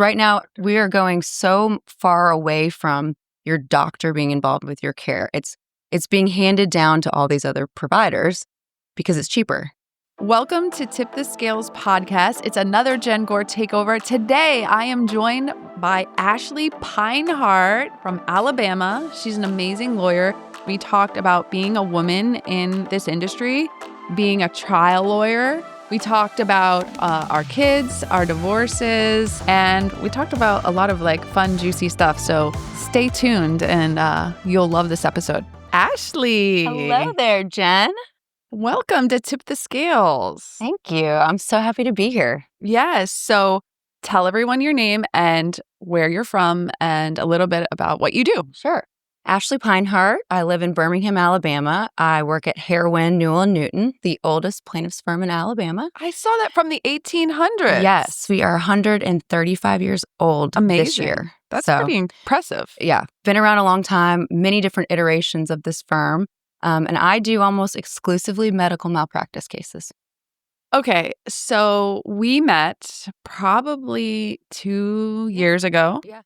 Right now, we are going so far away from your doctor being involved with your care. It's being handed down to all these other providers because it's cheaper. Welcome to Tip the Scales podcast. It's another Jenn Gore Takeover. Today, I am joined by Ashley Peinhardt from Alabama. She's an amazing lawyer. We talked about being a woman in this industry, being a trial lawyer. We talked about our kids, our divorces, and we talked about a lot of fun, juicy stuff. So stay tuned and you'll love this episode. Ashley. Hello there, Jen. Welcome to Tip the Scales. Thank you. I'm so happy to be here. Yes. So tell everyone your name and where you're from and a little bit about what you do. Sure. Ashley Peinhardt. I live in Birmingham, Alabama. I work at Harwin, Newell & Newton, the oldest plaintiff's firm in Alabama. I saw that from the 1800s. Yes, we are 135 years old this year. That's pretty impressive. Yeah, been around a long time, many different iterations of this firm. And I do almost exclusively medical malpractice cases. Okay, so we met probably 2 years ago. Yeah.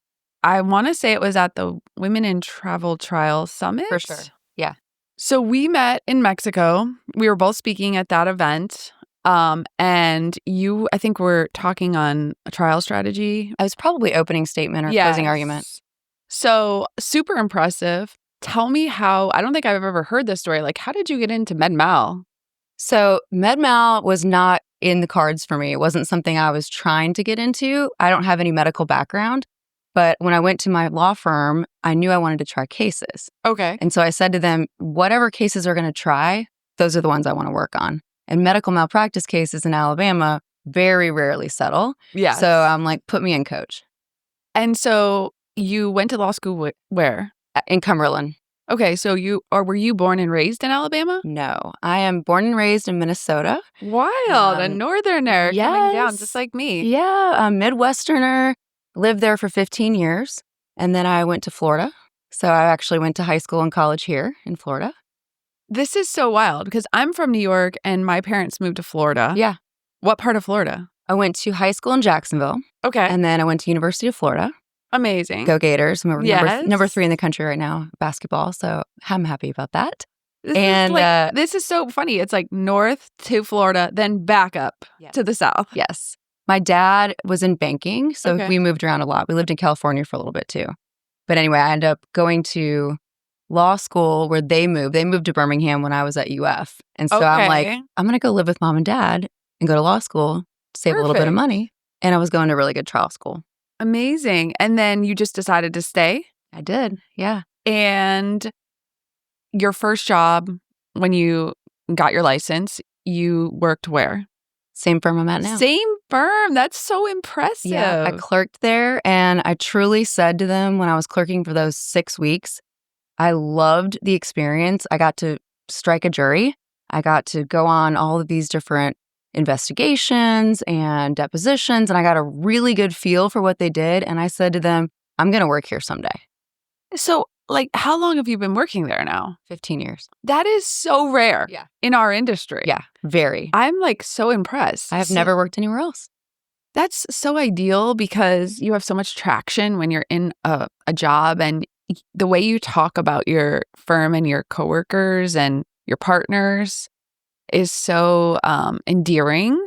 I want to say it was at the Women in Travel Trial Summit. For sure. Yeah. So we met in Mexico. We were both speaking at that event. And you, I think, were talking on a trial strategy. I was probably opening statement or closing argument. So super impressive. Tell me how, I don't think I've ever heard this story. How did you get into med mal? So med mal was not in the cards for me. It wasn't something I was trying to get into. I don't have any medical background. But when I went to my law firm, I knew I wanted to try cases. Okay. And so I said to them, whatever cases are going to try, those are the ones I want to work on. And medical malpractice cases in Alabama very rarely settle. Yeah. So I'm like, put me in, coach. And so you went to law school where? In Cumberland. Okay, so were you born and raised in Alabama? No, I am born and raised in Minnesota. Wild, a northerner coming down just like me. Yeah, a Midwesterner. Lived there for 15 years. And then I went to Florida. So I actually went to high school and college here in Florida. This is so wild because I'm from New York and my parents moved to Florida. Yeah. What part of Florida? I went to high school in Jacksonville. Okay. And then I went to University of Florida. Amazing. Go Gators. I'm Yes. number 3 in the country right now, basketball. So I'm happy about that. This is so funny. It's north to Florida, then back up to the south. Yes. My dad was in banking, so Okay. we moved around a lot. We lived in California for a little bit too. But anyway, I ended up going to law school where they moved. They moved to Birmingham when I was at UF. And so I'm like, I'm going to go live with mom and dad and go to law school, save a little bit of money. And I was going to really good trial school. Amazing. And then you just decided to stay? I did, yeah. And your first job, when you got your license, you worked where? Same firm I'm at now. Same firm. That's so impressive. Yeah, I clerked there, and I truly said to them when I was clerking for those 6 weeks, I loved the experience. I got to strike a jury. I got to go on all of these different investigations and depositions, and I got a really good feel for what they did. And I said to them, I'm going to work here someday. So, how long have you been working there now? 15 years. That is so rare in our industry. Yeah, very. I'm so impressed. I have never worked anywhere else. That's so ideal because you have so much traction when you're in a job, and the way you talk about your firm and your coworkers and your partners is so endearing.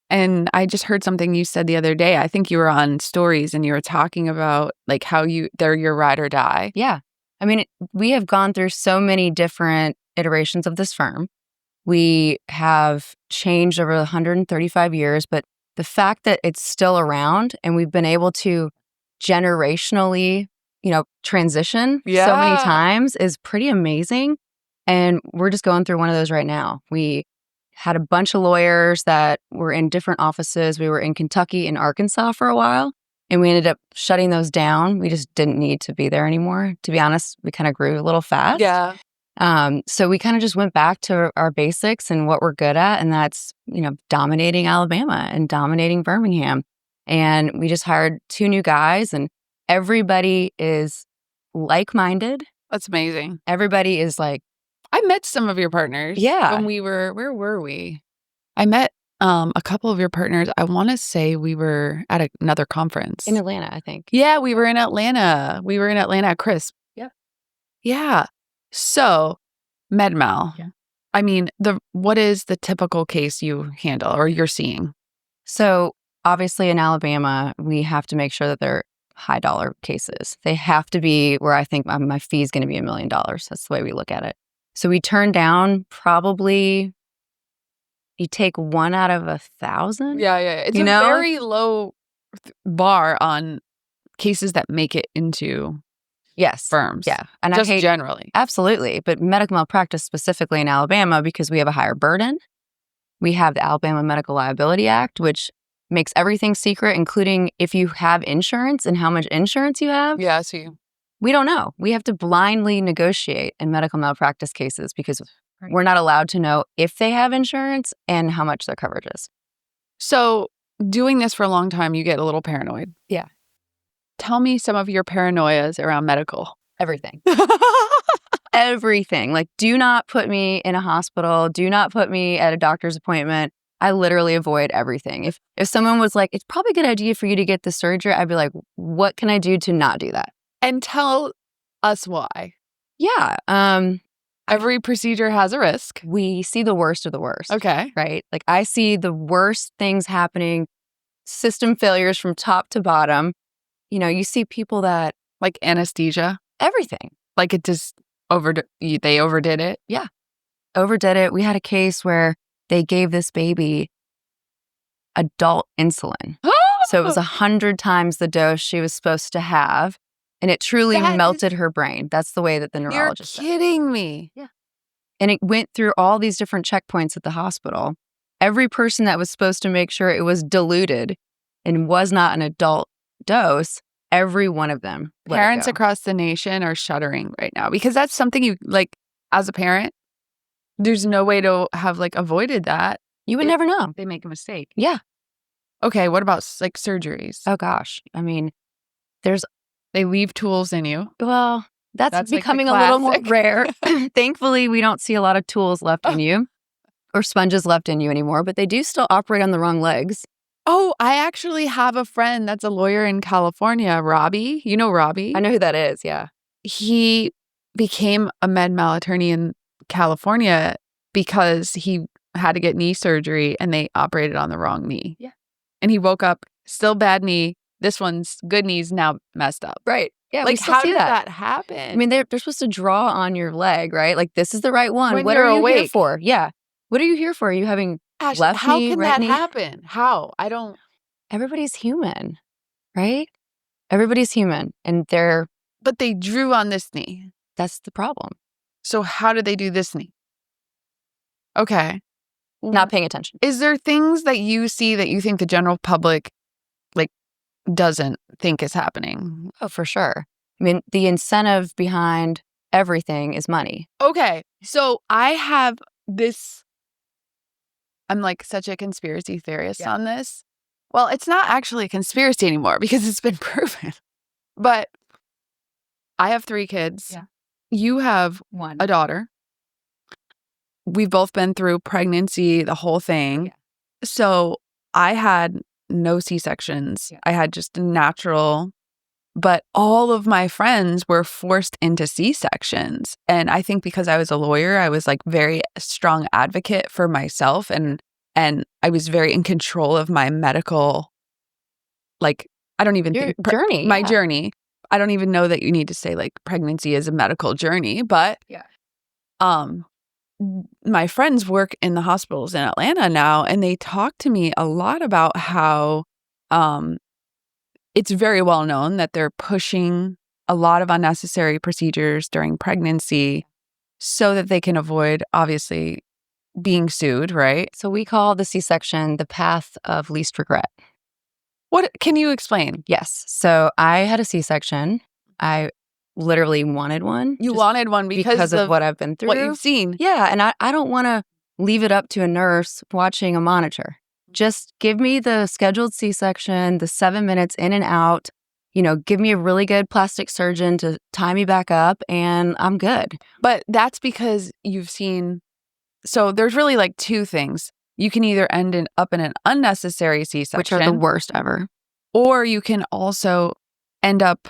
And I just heard something you said the other day. I think you were on Stories and you were talking about how they're your ride or die. Yeah. I mean, we have gone through so many different iterations of this firm. We have changed over 135 years, but the fact that it's still around and we've been able to generationally, transition so many times is pretty amazing. And we're just going through one of those right now. We had a bunch of lawyers that were in different offices. We were in Kentucky and Arkansas for a while, and we ended up shutting those down. We just didn't need to be there anymore. To be honest, we kind of grew a little fast. Yeah. So we kind of just went back to our basics and what we're good at, and that's, dominating Alabama and dominating Birmingham. And we just hired 2 new guys, and everybody is like-minded. That's amazing. Everybody is I met some of your partners. Yeah. When we were, where were we? I met a couple of your partners, I want to say we were at another conference. In Atlanta, I think. Yeah, we were in Atlanta. We were in Atlanta at Chris. Yeah. Yeah. So, MedMal. Yeah. I mean, what is the typical case you handle or you're seeing? So obviously in Alabama, we have to make sure that they're high dollar cases. They have to be where I think my fee is going to be $1 million. That's the way we look at it. So we turn down probably, you take 1 out of 1,000. Yeah. It's a very low bar on cases that make it into firms. Yeah. And just generally. Absolutely. But medical malpractice specifically in Alabama, because we have a higher burden. We have the Alabama Medical Liability Act, which makes everything secret, including if you have insurance and how much insurance you have. Yeah, I see. We don't know. We have to blindly negotiate in medical malpractice cases because we're not allowed to know if they have insurance and how much their coverage is. So doing this for a long time, you get a little paranoid. Yeah. Tell me some of your paranoias around medical. Everything. Everything. Like, do not put me in a hospital. Do not put me at a doctor's appointment. I literally avoid everything. If someone was like, it's probably a good idea for you to get the surgery, I'd be like, what can I do to not do that? And tell us why. Yeah. Every procedure has a risk. We see the worst of the worst. Okay. Right? Like, I see the worst things happening, system failures from top to bottom. You know, you see people that... Like anesthesia? Everything. Like it just they overdid it? Yeah. Overdid it. We had a case where they gave this baby adult insulin. So it was 100 times the dose she was supposed to have. And it truly melted her brain. That's the way that the neurologist said. You're kidding me. Yeah. And it went through all these different checkpoints at the hospital. Every person that was supposed to make sure it was diluted and was not an adult dose, every one of them. Parents across the nation are shuddering right now because that's something you, like, as a parent, there's no way to have, like, avoided that. You would never know. They make a mistake. Yeah. Okay, what about, like, surgeries? Oh, gosh. I mean, they leave tools in you. Well, that's becoming like a little more rare. Thankfully, we don't see a lot of tools left in you or sponges left in you anymore, but they do still operate on the wrong legs. Oh, I actually have a friend that's a lawyer in California, Robbie. You know Robbie? I know who that is, yeah. He became a med mal attorney in California because he had to get knee surgery and they operated on the wrong knee. Yeah. And he woke up, still bad knee. This one's good knee's now messed up. Right. Yeah, like, how did that happen? I mean, they're supposed to draw on your leg, right? Like, this is the right one. When what you're are you awake. here for? Yeah. What are you here for? Are you having left how knee, can right that knee? happen? How? I don't... Everybody's human, right? Everybody's human. And But they drew on this knee. that's the problem. So how did they do this knee? Okay. Not paying attention. Is there things that you see that you think the general public, like, doesn't think is happening? Oh, for sure. I mean, the incentive behind everything is money. Okay. So I have this... I'm like such a conspiracy theorist on this. Well, it's not actually a conspiracy anymore because it's been proven. But I have 3 kids. Yeah. You have a daughter. We've both been through pregnancy, the whole thing. Yeah. So I had no C-sections. Yeah. I had just a natural. But all of my friends were forced into C-sections. And I think because I was a lawyer, I was like very strong advocate for myself. And I was very in control of my medical, like, I don't even think journey. My journey. I don't even know that you need to say like pregnancy is a medical journey, but my friends work in the hospitals in Atlanta now, and they talk to me a lot about how it's very well known that they're pushing a lot of unnecessary procedures during pregnancy so that they can avoid, obviously, being sued, right? So we call the C-section the path of least regret. What can you explain? Yes. So I had a C-section. I literally wanted one. You wanted one because of what I've been through. What you've seen. Yeah. And I don't want to leave it up to a nurse watching a monitor. Just give me the scheduled C-section, the 7 minutes in and out. You know, give me a really good plastic surgeon to tie me back up, and I'm good. But that's because you've seen... So there's really like 2 things. you can either up in an unnecessary C-section, which are the worst ever. or you can also end up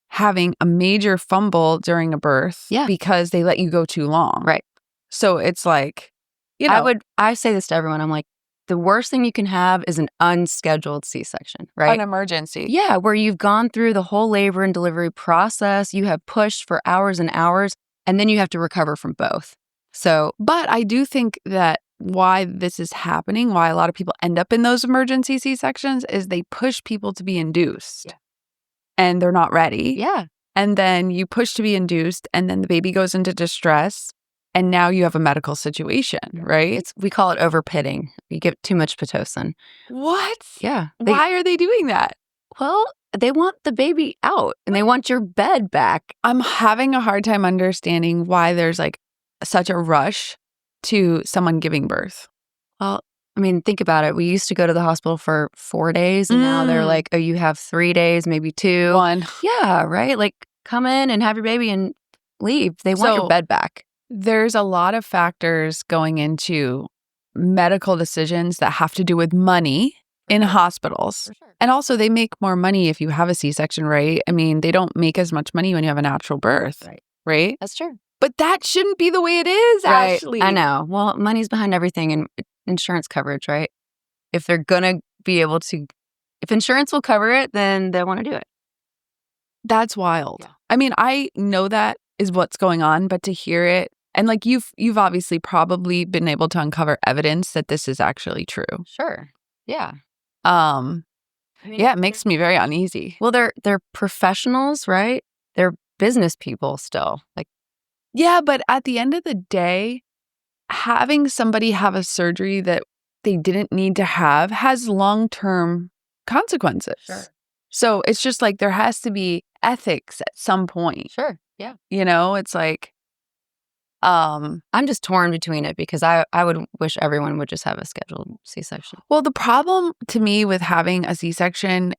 having a major fumble during a birth because they let you go too long. Right. So it's like, you know. I say this to everyone. I'm like, the worst thing you can have is an unscheduled C-section, right? An emergency. Yeah, where you've gone through the whole labor and delivery process, you have pushed for hours and hours, and then you have to recover from both. So, but I do think that why this is happening, why a lot of people end up in those emergency C-sections, is they push people to be induced and they're not ready. Yeah. And then you push to be induced and then the baby goes into distress and now you have a medical situation, right? We call it overpitting. You give too much Pitocin. What? Yeah. Why are they doing that? Well, they want the baby out and they want your bed back. I'm having a hard time understanding why there's like such a rush to someone giving birth. Well, I mean, think about it. We used to go to the hospital for 4 days and now they're like, oh, you have 3 days, maybe 2. 1. Yeah, right? Like, come in and have your baby and leave. They want your bed back. There's a lot of factors going into medical decisions that have to do with money in hospitals. Sure. And also they make more money if you have a C-section, right? I mean, they don't make as much money when you have a natural birth, right? That's true. But that shouldn't be the way it is, Ashley. I know. Well, money's behind everything and insurance coverage, right? If they're going to be able to, if insurance will cover it, then they'll want to do it. That's wild. Yeah. I mean, I know that is what's going on, but to hear it, and like you've obviously probably been able to uncover evidence that this is actually true. Sure. Yeah. It makes me very uneasy. Well, they're professionals, right? They're business people still. Like, yeah, but at the end of the day, having somebody have a surgery that they didn't need to have has long-term consequences. Sure. So it's just like there has to be ethics at some point. Sure. Yeah. You know, it's like I'm just torn between it because I would wish everyone would just have a scheduled C-section. Well, the problem to me with having a C-section,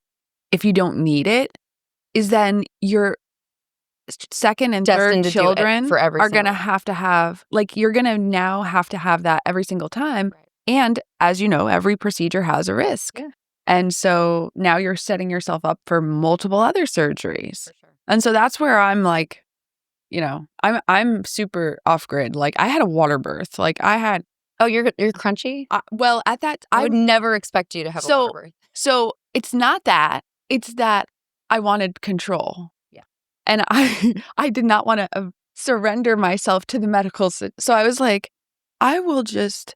if you don't need it, is then your second and Destined third children for every are going to have, like, you're going to now have to have that every single time. Right. And as you know, every procedure has a risk. Yeah. And so now you're setting yourself up for multiple other surgeries. For sure. And so that's where I'm like, you know, I'm super off grid. Like I had a water birth. Like I had. Oh, you're crunchy? Well, at that, I would never expect you to have a water birth. So it's not that. It's that I wanted control. Yeah. And I did not want to surrender myself to the medical. So I was like, I will just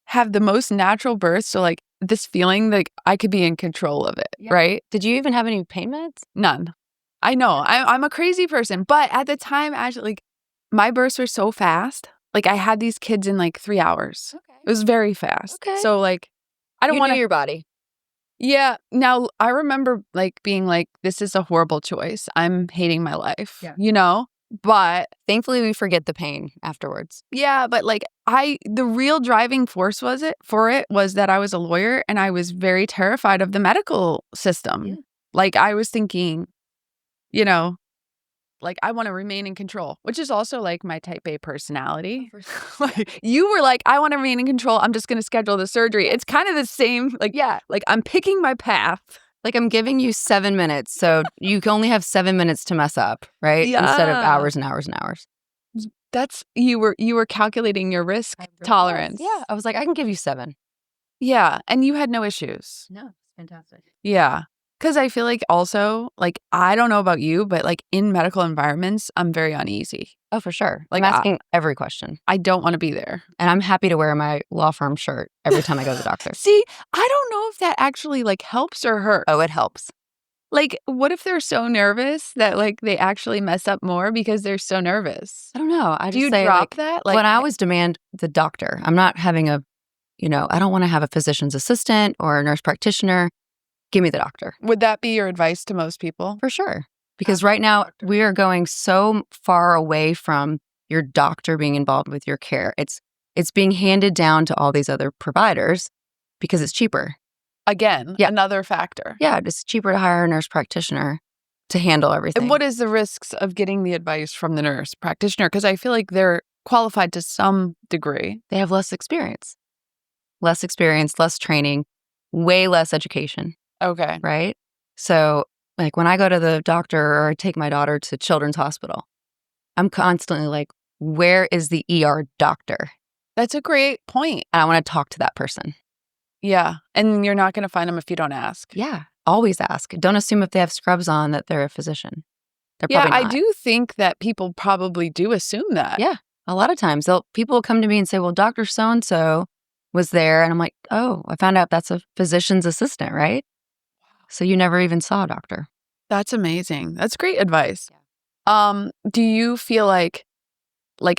have the most natural birth. So like this feeling like I could be in control of it. Yeah. Right. Did you even have any pain meds? None. I know. I'm a crazy person. But at the time, actually, like, my births were so fast. Like, I had these kids in, like, 3 hours. Okay. It was very fast. Okay. So, like, I don't want to... You knew your body. Yeah. Now, I remember, like, being like, this is a horrible choice. I'm hating my life. Yeah. You know? But... Thankfully, we forget the pain afterwards. Yeah, but, like, the real driving force was that I was a lawyer and I was very terrified of the medical system. Yeah. Like, I was thinking... You know, like I want to remain in control, which is also like my type A personality. Like you were like, I want to remain in control. I'm just going to schedule the surgery. It's kind of the same. Like, yeah, like I'm picking my path. Like I'm giving you 7 minutes. So you can only have 7 minutes to mess up, right? Yeah. Instead of hours and hours and hours. That's you were calculating your risk tolerance. Yeah. I was like, I can give you 7. Yeah. And you had no issues. No, it's fantastic. Yeah. Because I feel like also, like, I don't know about you, but like in medical environments, I'm very uneasy. Oh, for sure. Like I'm asking every question. I don't want to be there. And I'm happy to wear my law firm shirt every time I go to the doctor. See, I don't know if that actually like helps or hurts. Oh, it helps. Like, what if they're so nervous that like they actually mess up more because they're so nervous? I don't know. Do you drop that? Like, when I always demand the doctor, I'm not having I don't want to have a physician's assistant or a nurse practitioner. Give me the doctor. Would that be your advice to most people? For sure. Because right now we are going so far away from your doctor being involved with your care. It's being handed down to all these other providers because it's cheaper. Again, another factor. Yeah, it's cheaper to hire a nurse practitioner to handle everything. And what is the risks of getting the advice from the nurse practitioner? Because I feel like they're qualified to some degree. They have less experience. less experience, less training, way less education, Okay. right? So like when I go to the doctor or I take my daughter to Children's Hospital, I'm constantly like, where is the ER doctor? That's a great point. And I want to talk to that person. Yeah. And you're not going to find them if you don't ask. Yeah. Always ask. Don't assume if they have scrubs on that they're a physician. They're Yeah, probably I not. do think that people probably do assume that. Yeah. A lot of times people will come to me and say, well, Dr. So-and-so was there. And I'm like, oh, I found out that's a physician's assistant, right? So you never even saw a doctor. That's amazing. That's great advice. Do you feel like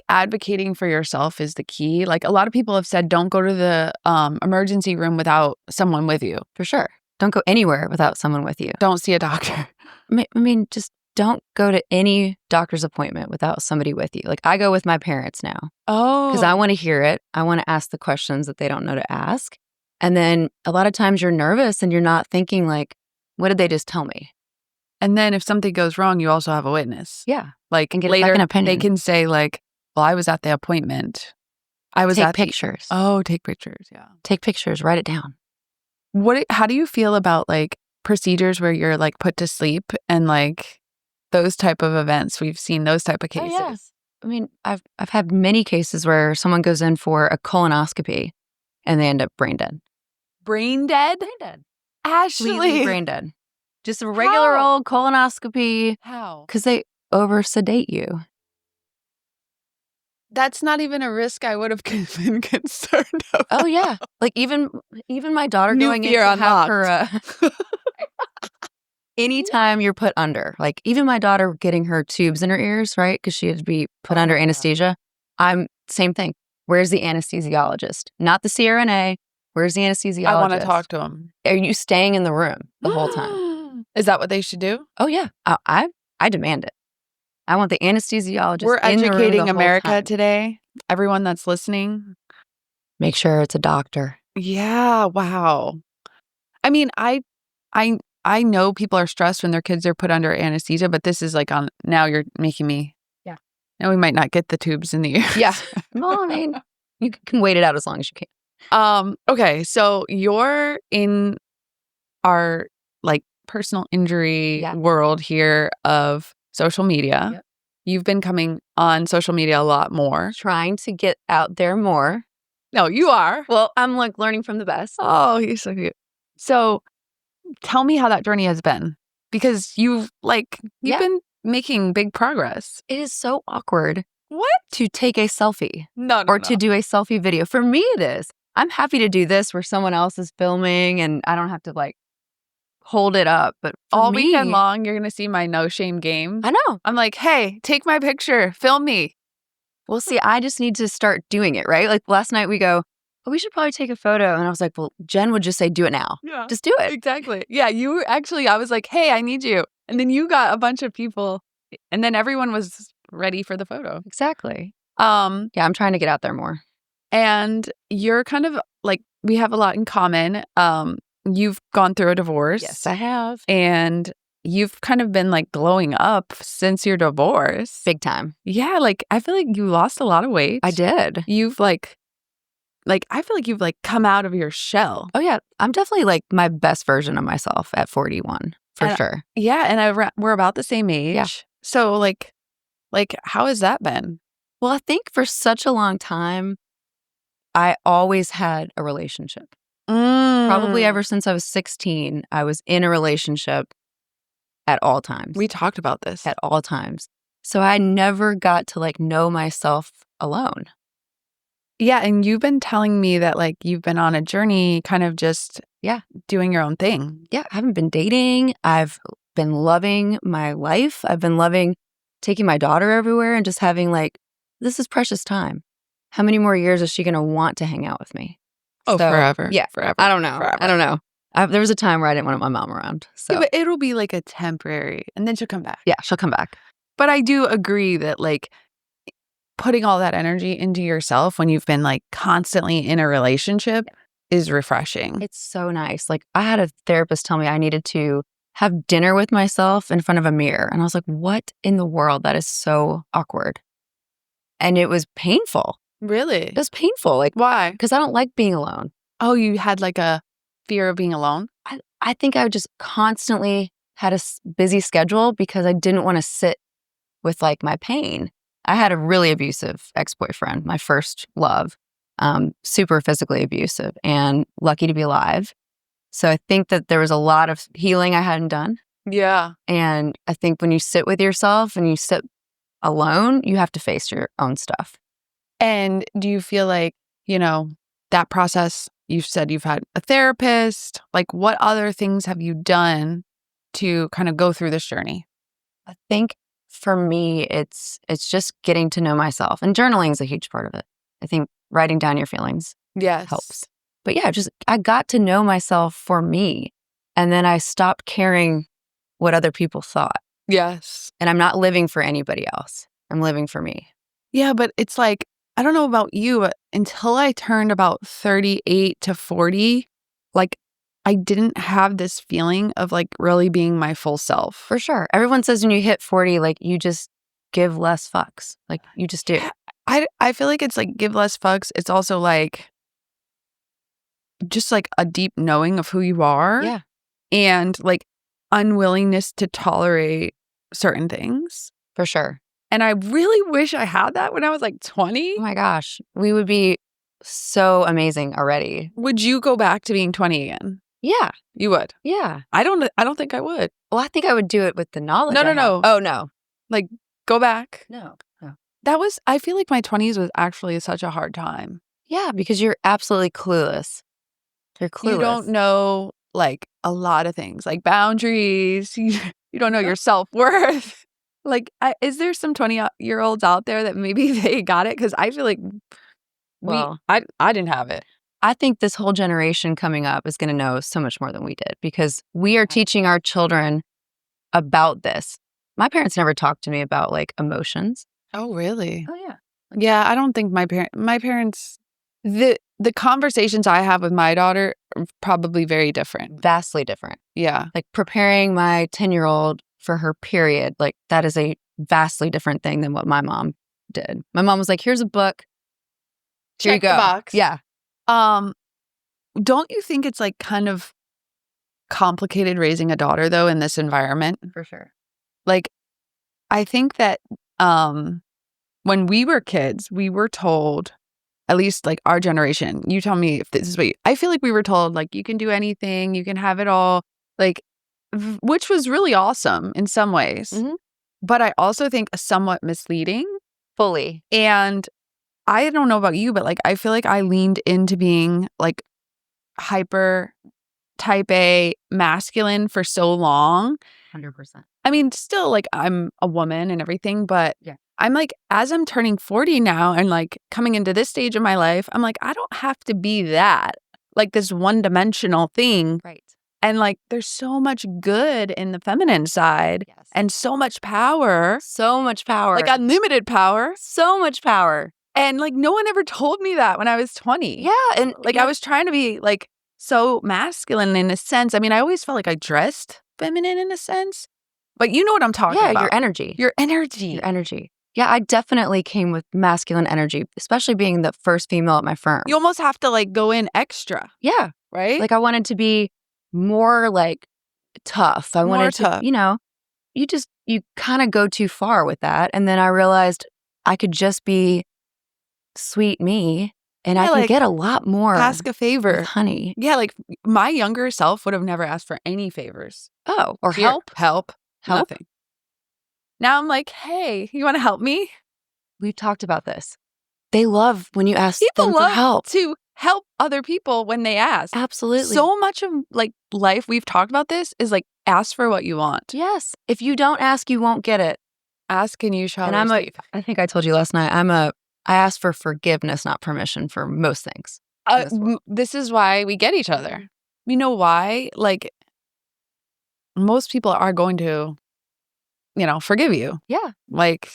advocating for yourself is the key? Like a lot of people have said, don't go to the emergency room without someone with you. For sure. Don't go anywhere without someone with you. Don't see a doctor. I mean, just don't go to any doctor's appointment without somebody with you. Like I go with my parents now because I want to hear it. I want to ask the questions that they don't know to ask. And then a lot of times you're nervous and you're not thinking like, what did they just tell me? And then if something goes wrong, you also have a witness. Yeah. Like And get a later, second opinion. they can say like, well, I was at the appointment. I was Take at pictures. take pictures. Yeah. Take pictures. Write it down. How do you feel about like procedures where you're like put to sleep and like those type of events? We've seen those type of cases. Oh, yeah. I mean, I've had many cases where someone goes in for a colonoscopy and they end up brain dead. Brain dead? Brain dead. Ashley. Completely brain dead. Just a regular old colonoscopy How? because they over sedate you. That's not even a risk I would have been concerned about. Oh yeah, like even my daughter New going in fear to have her. unlocked. Anytime you're put under, like even my daughter getting her tubes in her ears, right? Because she had to be put under anesthesia. Same thing. Where's the anesthesiologist? Not the CRNA. Where's the anesthesiologist? I want to talk to him. Are you staying in the room the whole time? Is that what they should do? Oh yeah, I demand it. I want the anesthesiologist. We're in the room educating the whole America time. today. Everyone that's listening. Make sure it's a doctor. Yeah. Wow. I mean, I know people are stressed when their kids are put under anesthesia, but this is like now you're making me. Yeah. Now we might not get the tubes in the ears. Yeah. Well, I mean, you can wait it out as long as you can. Okay. So you're in our like personal injury world here of social media. Yep. You've been coming on social media a lot more. Trying to get out there more. No, you are. Well, I'm like learning from the best. Oh, he's so cute. So tell me how that journey has been, because you've been making big progress. It is so awkward. What? To take a selfie. No. To do a selfie video. For me, it is. I'm happy to do this where someone else is filming and I don't have to like hold it up. But all weekend long, you're going to see my no shame game. I know. I'm like, hey, take my picture. Film me. Well, see, I just need to start doing it, right? Like last night we go, oh, we should probably take a photo. And I was like, well, Jen would just say, do it now. Yeah. Just do it. Exactly. Yeah, you were I was like, hey, I need you. And then you got a bunch of people and then everyone was ready for the photo. Exactly. Yeah, I'm trying to get out there more. And you're kind of like, we have a lot in common. You've gone through a divorce. Yes, I have. And you've kind of been like glowing up since your divorce. Big time. Yeah, like I feel like you lost a lot of weight. I did. You've I feel like you've like come out of your shell. Oh yeah, I'm definitely like my best version of myself at 41 for sure. Yeah, and we're about the same age. Yeah. So like how has that been? Well, I think for such a long time, I always had a relationship. Probably ever since I was 16, I was in a relationship at all times. We talked about this. At all times. So I never got to like know myself alone. Yeah, and you've been telling me that like you've been on a journey kind of just doing your own thing. Yeah, I haven't been dating. I've been loving my life. I've been loving taking my daughter everywhere and just having like, this is precious time. How many more years is she going to want to hang out with me? Oh, forever. Yeah, forever. I don't know. Forever. I don't know. There was a time where I didn't want my mom around. So Yeah, but it'll be like a temporary, and then she'll come back. Yeah, she'll come back. But I do agree that like putting all that energy into yourself when you've been like constantly in a relationship is refreshing. It's so nice. Like I had a therapist tell me I needed to have dinner with myself in front of a mirror. And I was like, what in the world? That is so awkward. And it was painful. Really? It was painful. Like, why? because I don't like being alone. Oh, you had like a fear of being alone? I think I just constantly had a busy schedule because I didn't want to sit with like my pain. I had a really abusive ex-boyfriend, my first love, super physically abusive and lucky to be alive. So I think that there was a lot of healing I hadn't done. Yeah. And I think when you sit with yourself and you sit alone, you have to face your own stuff. And do you feel like, that process, you said you've had a therapist, like what other things have you done to kind of go through this journey? I think for me, it's just getting to know myself, and journaling is a huge part of it. I think writing down your feelings Yes. helps. But yeah, I got to know myself for me, and then I stopped caring what other people thought. Yes. And I'm not living for anybody else. I'm living for me. Yeah, but it's like, I don't know about you, but until I turned about 38 to 40, like I didn't have this feeling of like really being my full self. For sure. Everyone says when you hit 40, like you just give less fucks. Like you just do. I feel like it's like give less fucks. It's also like just like a deep knowing of who you are. Yeah. And like unwillingness to tolerate certain things. For sure. And I really wish I had that when I was like 20. Oh my gosh. We would be so amazing already. Would you go back to being 20 again? Yeah. You would? Yeah. I don't think I would. Well, I think I would do it with the knowledge. No. Oh, no. Like go back. No. I feel like my 20s was actually such a hard time. Yeah, because you're absolutely clueless. You're clueless. You don't know like a lot of things, like boundaries. You don't know your self-worth. Like, is there some 20-year-olds out there that maybe they got it? Because I feel like I didn't have it. I think this whole generation coming up is going to know so much more than we did because we are teaching our children about this. My parents never talked to me about like emotions. Oh, really? Oh, yeah. Yeah, I don't think my parents, the conversations I have with my daughter are probably very different. Vastly different. Yeah. Like preparing my 10-year-old for her period, like that is a vastly different thing than what my mom did. My mom was like, here's a book. Here you Check go. the box. Yeah. Don't you think it's like kind of complicated raising a daughter though in this environment? For sure. Like, I think that when we were kids, we were told, at least like our generation, you tell me if this is I feel like we were told like you can do anything, you can have it all, like, which was really awesome in some ways. Mm-hmm. But I also think somewhat misleading. Fully. And I don't know about you, but like I feel like I leaned into being like hyper type A masculine for so long. 100%. I mean, still like I'm a woman and everything, but yeah. I'm like, as I'm turning 40 now and like coming into this stage of my life, I'm like, I don't have to be that, like this one-dimensional thing. Right. And like, there's so much good in the feminine side. Yes. And so much power. So much power. Like unlimited power. So much power. And like, no one ever told me that when I was 20. Yeah. And like, I was trying to be like so masculine in a sense. I mean, I always felt like I dressed feminine in a sense. But you know what I'm talking about. Yeah, your energy. Your energy. Your energy. Yeah, I definitely came with masculine energy, especially being the first female at my firm. You almost have to like go in extra. Yeah. Right? Like I wanted to be more like tough. I wanted to, you kind of go too far with that. And then I realized I could just be sweet me and I can get a lot more. Ask a favor. With honey. Yeah, like my younger self would have never asked for any favors. Oh, or help. Nothing. Now I'm like, hey, you want to help me? We've talked about this. They love when you ask them for help. People love to help other people when they ask. Absolutely. So much of like life, we've talked about this, is like ask for what you want. Yes. If you don't ask, you won't get it. Ask and you shall and receive. I think I told you last night, I ask for forgiveness, not permission for most things. This is why we get each other. You know why? Like, most people are going to, forgive you. Yeah. Like,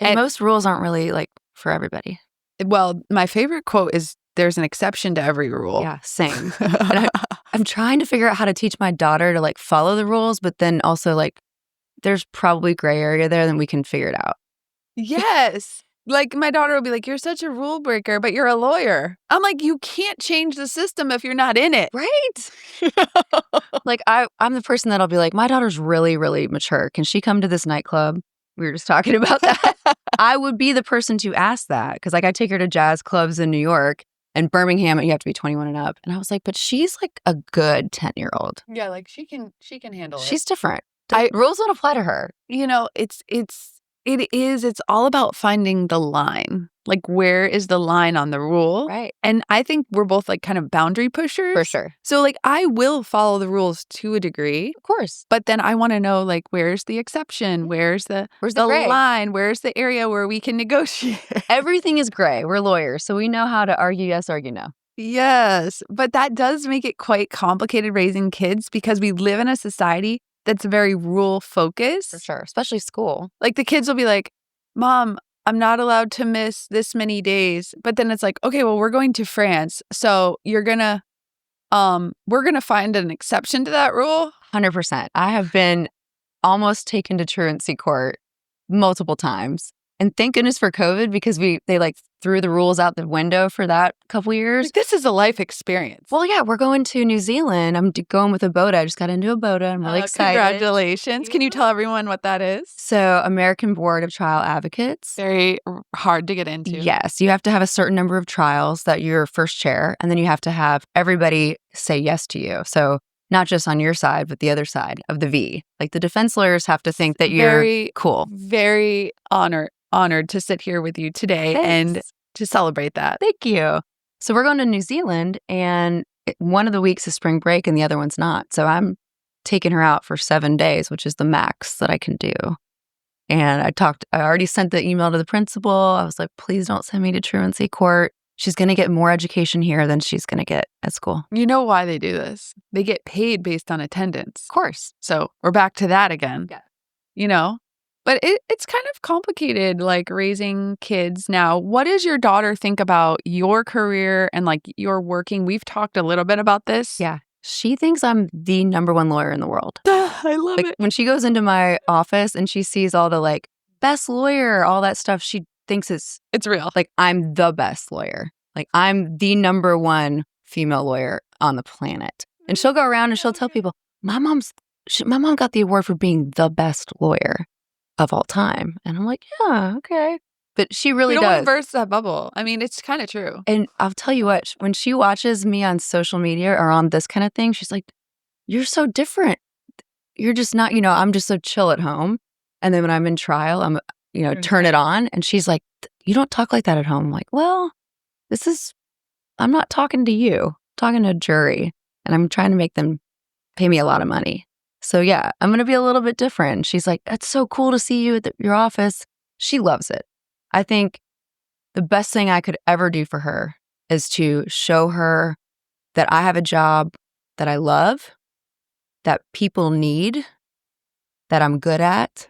and most rules aren't really like for everybody. Well, my favorite quote is, there's an exception to every rule. Yeah, same. And I'm trying to figure out how to teach my daughter to like follow the rules, but then also like there's probably gray area there, then we can figure it out. Yes. Like, my daughter will be like, "You're such a rule breaker, but you're a lawyer." I'm like, "You can't change the system if you're not in it." Right? Like, I'm the person that'll be like, "My daughter's really, really mature. Can she come to this nightclub?" We were just talking about that. I would be the person to ask that because, like, I take her to jazz clubs in New York and Birmingham, and you have to be 21 and up. And I was like, "But she's like a good 10-year-old. Yeah, like, she can handle it. She's different. I The rules don't apply to her." it's all about finding the line. Like, where is the line on the rule? Right. And I think we're both, like, kind of boundary pushers. For sure. So, like, I will follow the rules to a degree, Of course. but then I wanna know, like, where's the exception? Where's the gray? line? Where's the area where we can negotiate? Everything is gray. We're lawyers, so we know how to argue yes, argue no. Yes, but that does make it quite complicated raising kids because we live in a society that's very rule-focused. For sure, especially school. Like, the kids will be like, "Mom, I'm not allowed to miss this many days." But then it's like, "Okay, well, we're going to France, so we're gonna find an exception to that rule." 100%. I have been almost taken to truancy court multiple times. And thank goodness for COVID because they like threw the rules out the window for that couple years. Like, this is a life experience. Well, yeah, we're going to New Zealand. I'm going with a BOTA. I just got into a BOTA. I'm really excited. Congratulations. Can you tell everyone what that is? So, American Board of Trial Advocates. Very hard to get into. Yes, you have to have a certain number of trials that you're first chair, and then you have to have everybody say yes to you. So, not just on your side, but the other side of the V. Like, the defense lawyers have to think that you're Very cool. Very honored to sit here with you today. Thanks. And to celebrate that. Thank you. So we're going to New Zealand, and one of the weeks is spring break and the other one's not. So I'm taking her out for 7 days, which is the max that I can do. And I already sent the email to the principal. I was like, please don't send me to truancy court. She's going to get more education here than she's going to get at school. You know why they do this? They get paid based on attendance. Of course. So we're back to that again. Yeah. You know? But it's kind of complicated, like, raising kids now. What does your daughter think about your career and, like, your working? We've talked a little bit about this. Yeah. She thinks I'm the number one lawyer in the world. I love Like, it. when she goes into my office and she sees all the, like, best lawyer, all that stuff, she thinks it's real. Like, I'm the best lawyer. Like, I'm the number one female lawyer on the planet. And she'll go around and she'll tell people, my mom got the award for being the best lawyer of all time. And I'm like, yeah, okay. But she really does. You don't want does. to burst that bubble. I mean, it's kind of true. And I'll tell you what, when she watches me on social media or on this kind of thing, she's like, you're so different. You're just not, I'm just so chill at home. And then when I'm in trial, I'm, turn it on. And she's like, you don't talk like that at home. I'm like, well, I'm not talking to you, I'm talking to a jury. And I'm trying to make them pay me a lot of money. So yeah, I'm going to be a little bit different. She's like, it's so cool to see you at your office. She loves it. I think the best thing I could ever do for her is to show her that I have a job that I love, that people need, that I'm good at,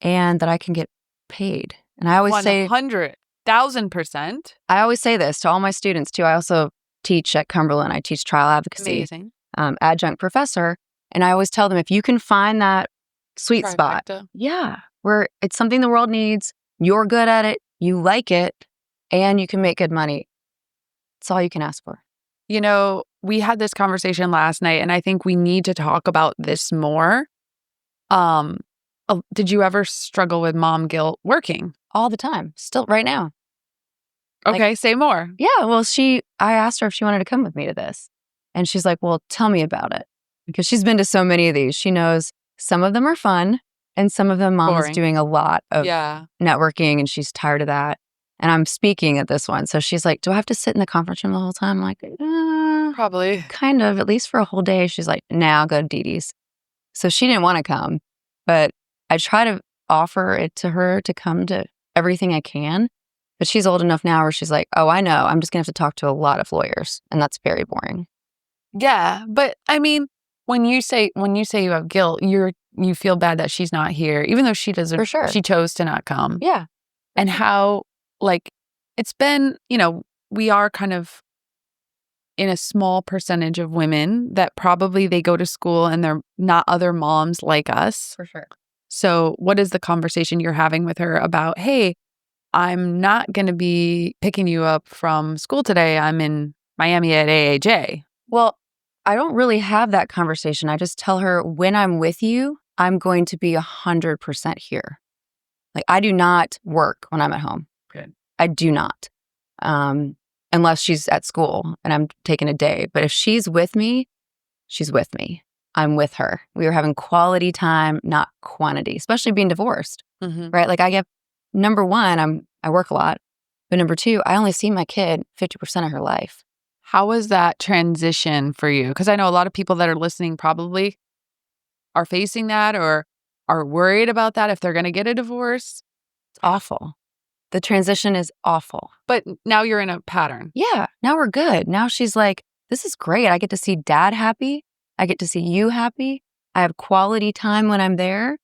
and that I can get paid. And I always say 100,000%. I always say this to all my students too. I also teach at Cumberland. I teach trial advocacy. Amazing. Adjunct professor. And I always tell them, if you can find that sweet spot, where it's something the world needs, you're good at it, you like it, and you can make good money, it's all you can ask for. We had this conversation last night, and I think we need to talk about this more. Did you ever struggle with mom guilt working? All the time. Still right now. Okay, say more. Yeah, well, I asked her if she wanted to come with me to this. And she's like, well, tell me about it. Because she's been to so many of these. She knows some of them are fun, and some of them mom is doing a lot of networking, and she's tired of that. And I'm speaking at this one. So she's like, do I have to sit in the conference room the whole time? I'm like, probably. Kind of, at least for a whole day. She's like, nah, I'll go to Dee Dee's. So she didn't want to come. But I try to offer it to her to come to everything I can. But she's old enough now where she's like, oh, I know. I'm just going to have to talk to a lot of lawyers. And that's very boring. Yeah. But I mean, when you say you have guilt, you feel bad that she's not here, even though she doesn't. For sure. She chose to not come. Yeah. And how, like, it's been, we are kind of in a small percentage of women that probably they go to school and they're not other moms like us. For sure. So what is the conversation you're having with her about, hey, I'm not going to be picking you up from school today. I'm in Miami at AAJ. Well, I don't really have that conversation. I just tell her when I'm with you, I'm going to be 100% here. Like I do not work when I'm at home. Good. I do not. Unless she's at school and I'm taking a day. But if she's with me, she's with me. I'm with her. We are having quality time, not quantity, especially being divorced, right? Like number one, I work a lot. But number two, I only see my kid 50% of her life. How was that transition for you? Because I know a lot of people that are listening probably are facing that or are worried about that if they're going to get a divorce. It's awful. The transition is awful. But now you're in a pattern. Yeah, now we're good. Now she's like, this is great. I get to see dad happy. I get to see you happy. I have quality time when I'm there.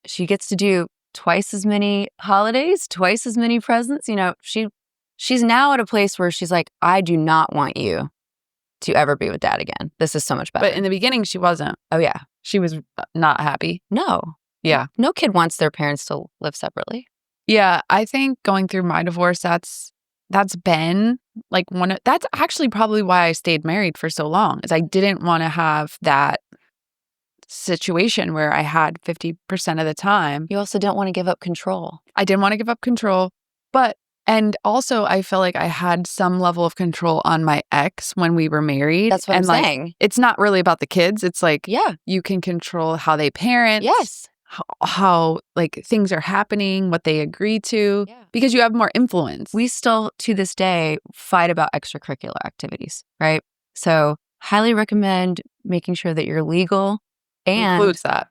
She gets to do twice as many holidays, twice as many presents. You know, she's now at a place where she's like, I do not want you to ever be with dad again. This is so much better. But in the beginning, she wasn't. Oh, yeah. She was not happy. No. Yeah. No kid wants their parents to live separately. Yeah. I think going through my divorce, that's been like that's actually probably why I stayed married for so long, is I didn't want to have that situation where I had 50% of the time. You also don't want to give up control. I didn't want to give up control, and also I feel like I had some level of control on my ex when we were married. That's what I'm saying. It's not really about the kids. It's like, yeah, you can control how they parent. Yes. How like things are happening, what they agree to, because you have more influence. We still, to this day, fight about extracurricular activities, right? So highly recommend making sure that you're legal. And includes that.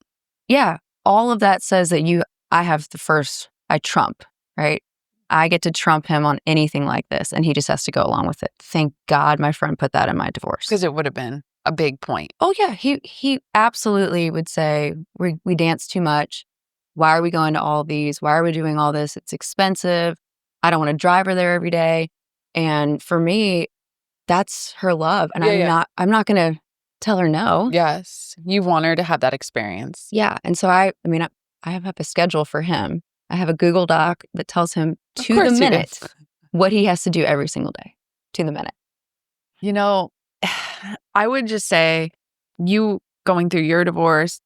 Yeah. All of that says that I trump, right? I get to trump him on anything like this, and he just has to go along with it. Thank God my friend put that in my divorce. Because it would have been a big point. Oh, yeah. He absolutely would say, we dance too much. Why are we going to all these? Why are we doing all this? It's expensive. I don't want to drive her there every day. And for me, that's her love. And I'm not going to tell her no. Yes. You want her to have that experience. Yeah. And so I have a schedule for him. I have a Google Doc that tells him to the minute what he has to do every single day, to the minute. You know, I would just say you going through your divorce,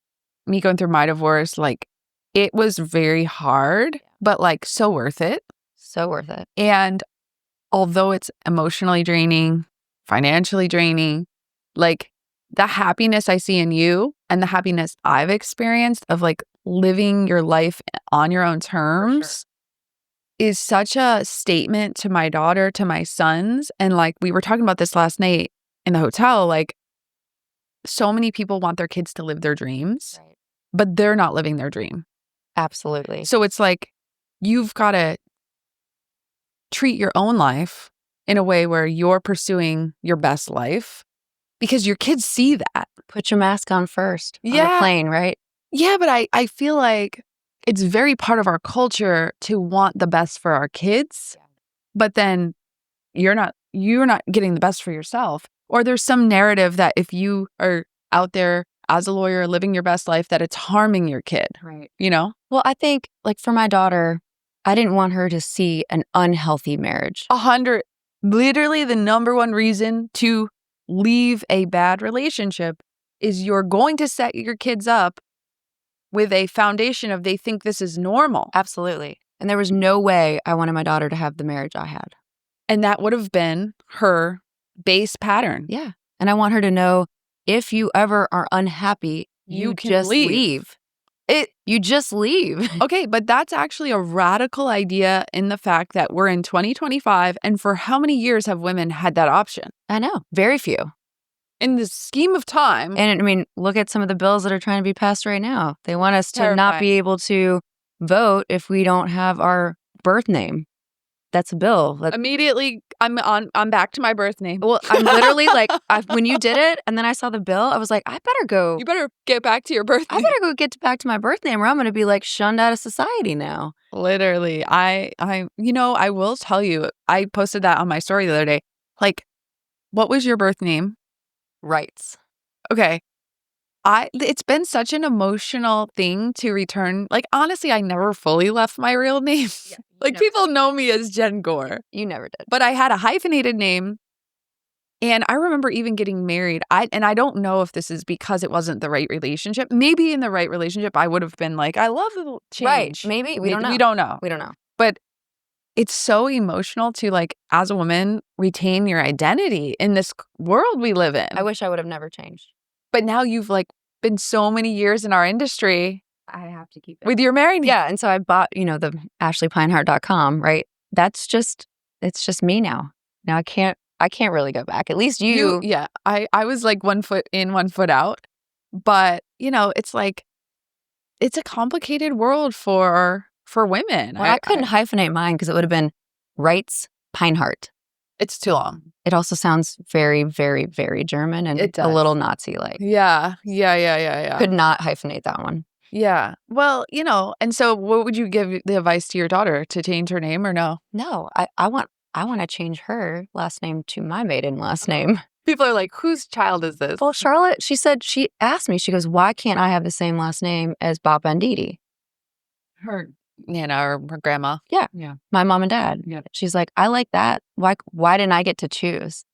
me going through my divorce, like it was very hard, but like so worth it. So worth it. And although it's emotionally draining, financially draining, like the happiness I see in you and the happiness I've experienced of like living your life on your own terms is such a statement to my daughter, to my sons. And like we were talking about this last night in the hotel, like so many people want their kids to live their dreams, but they're not living their dream. Absolutely. So it's like you've got to treat your own life in a way where you're pursuing your best life because your kids see that. Put your mask on first on the plane, right? Yeah, but I feel like it's very part of our culture to want the best for our kids, but then you're not getting the best for yourself. Or there's some narrative that if you are out there as a lawyer living your best life, that it's harming your kid. Right. You know? Well, I think like for my daughter, I didn't want her to see an unhealthy marriage. 100. Literally the number one reason to leave a bad relationship is you're going to set your kids up with a foundation of they think this is normal. Absolutely. And there was no way I wanted my daughter to have the marriage I had. And that would have been her base pattern. Yeah. And I want her to know if you ever are unhappy, you can just leave. You just leave. Okay, but that's actually a radical idea in the fact that we're in 2025, and for how many years have women had that option? I know. Very few. In the scheme of time. And I mean, look at some of the bills that are trying to be passed right now. They want us to not be able to vote if we don't have our birth name. That's a bill. Immediately, I'm back to my birth name. Well, I'm literally like, when you did it, and then I saw the bill, I was like, I better go. You better get back to your birth name. I better go get back to my birth name, or I'm going to be like shunned out of society now. Literally, I will tell you, I posted that on my story the other day. Like, what was your birth name? Rights. Okay. It's been such an emotional thing to return. Like, honestly, I never fully left my real name. Yeah, Like, people know me as Jenn Gore. You never did. But I had a hyphenated name. And I remember even getting married. I don't know if this is because it wasn't the right relationship. Maybe in the right relationship, I would have been like, I love the change. Right. Maybe. We don't know. We don't know. We don't know. But it's so emotional to, like, as a woman, retain your identity in this world we live in. I wish I would have never changed. But now you've, like, been so many years in our industry. I have to keep it. With your married name. Yeah. And so I bought, the AshleyPeinhardt.com, right? It's just me now. Now I can't really go back. At least you. Yeah. I was like 1 foot in, 1 foot out. But, it's like, it's a complicated world for women. Well, I couldn't hyphenate mine because it would have been Reitz Peinhardt. It's too long. It also sounds very, very, very German and a little Nazi-like. Yeah. Could not hyphenate that one. Yeah. Well, and so what would you give the advice to your daughter, to change her name or no? No, I want to change her last name to my maiden last name. People are like, whose child is this? Well, Charlotte, she asked me, she goes, why can't I have the same last name as Bob Banditti? Her Nana or her grandma. Yeah. Yeah. My mom and dad. Yeah. She's like, I like that. Why didn't I get to choose?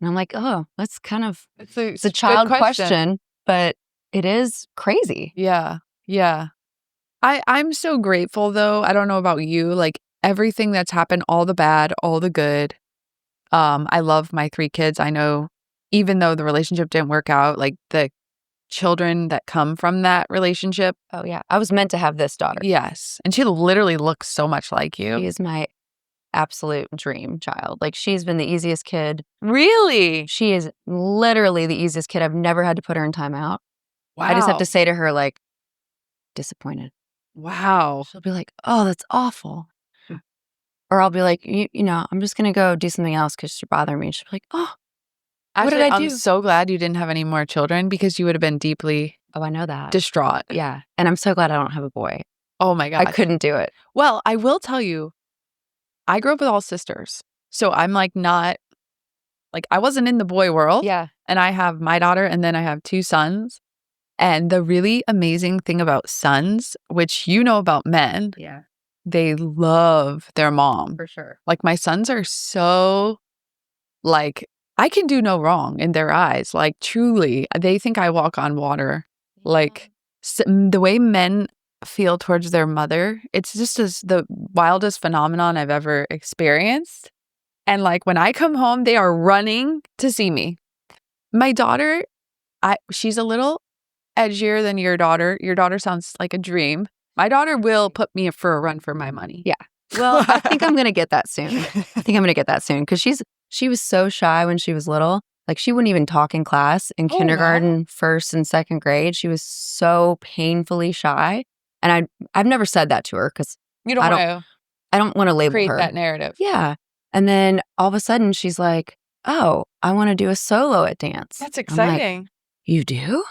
And I'm like, oh, that's kind of, it's a child question, but it is crazy. Yeah. Yeah. I'm so grateful though. I don't know about you, like everything that's happened, all the bad, all the good. I love my 3 kids. I know even though the relationship didn't work out, like the children that come from that relationship. Oh yeah. I was meant to have this daughter. Yes. And she literally looks so much like you. She is my absolute dream child. Like, she's been the easiest kid. Really? She is literally the easiest kid. I've never had to put her in timeout. Wow. I just have to say to her, like, disappointed. Wow. She'll be like, oh, that's awful. Or I'll be like, I'm just going to go do something else because you're bothering me. She'll be like, oh, Actually, what did I do? I'm so glad you didn't have any more children because you would have been deeply I know that. distraught. Yeah. And I'm so glad I don't have a boy. Oh my God. I couldn't do it. Well, I will tell you, I grew up with all sisters. So I'm like not, like I wasn't in the boy world. Yeah. And I have my daughter and then I have 2 sons. And the really amazing thing about sons, which you know about men, Yeah. they love their mom. For sure. Like my sons are so, like, I can do no wrong in their eyes. Like truly, they think I walk on water. Yeah. Like the way men feel towards their mother, it's just the wildest phenomenon I've ever experienced. And like when I come home, they are running to see me. My daughter, she's a little edgier than your daughter. Your daughter sounds like a dream. My daughter will put me for a run for my money. Yeah. Well, I think I'm going to get that soon. Because she was so shy when she was little. Like, she wouldn't even talk in class in kindergarten, 1st and 2nd grade. She was so painfully shy. And I've never said that to her because You don't want I don't want to to label create her. that narrative. Yeah. And then all of a sudden she's like, oh, I want to do a solo at dance. That's I'm exciting. like, you do?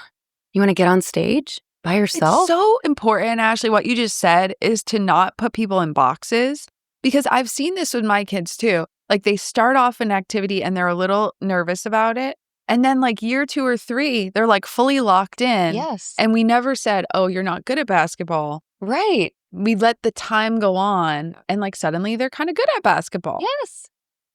You want to get on stage by yourself? It's so important, Ashley, what you just said is to not put people in boxes, because I've seen this with my kids too. Like they start off an activity and they're a little nervous about it. And then like year 2 or 3, they're like fully locked in. Yes. And we never said, oh, you're not good at basketball. Right. We let the time go on and like suddenly they're kind of good at basketball. Yes.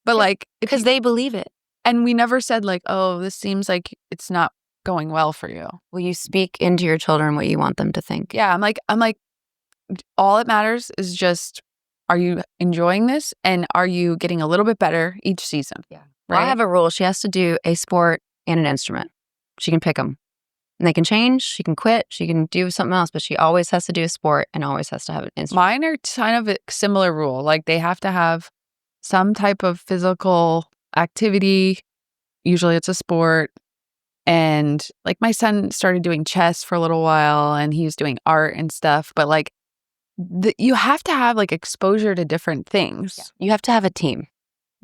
But like, because they believe it. And we never said like, oh, this seems like it's not going well for you. Will you speak into your children what you want them to think? Yeah. I'm like, all that matters is just, are you enjoying this? And are you getting a little bit better each season? Yeah. Right. Well, I have a rule. She has to do a sport and an instrument. She can pick them. And they can change. She can quit. She can do something else. But she always has to do a sport and always has to have an instrument. Mine are kind of a similar rule. Like they have to have some type of physical activity. Usually it's a sport. And like my son started doing chess for a little while and he was doing art and stuff. But like you have to have like exposure to different things. Yeah. You have to have a team.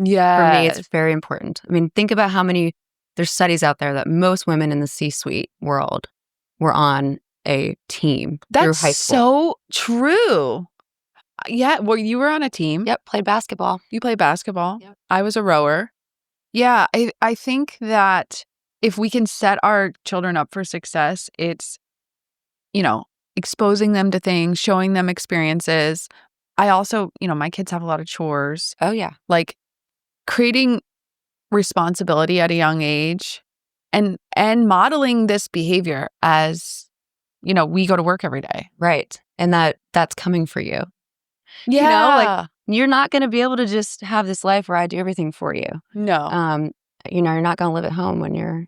Yeah. For me, it's very important. I mean, think about how many, there's studies out there that most women in the C-suite world were on a team through high school. So true. Yeah. Well, you were on a team. Yep. Played basketball. You played basketball. Yep. I was a rower. Yeah. I think that if we can set our children up for success, it's, exposing them to things, showing them experiences. I also, my kids have a lot of chores. Oh, yeah. Like creating responsibility at a young age and modeling this behavior as, we go to work every day. Right. And that's coming for you. Yeah. You're not going to be able to just have this life where I do everything for you. No. You're not going to live at home when you're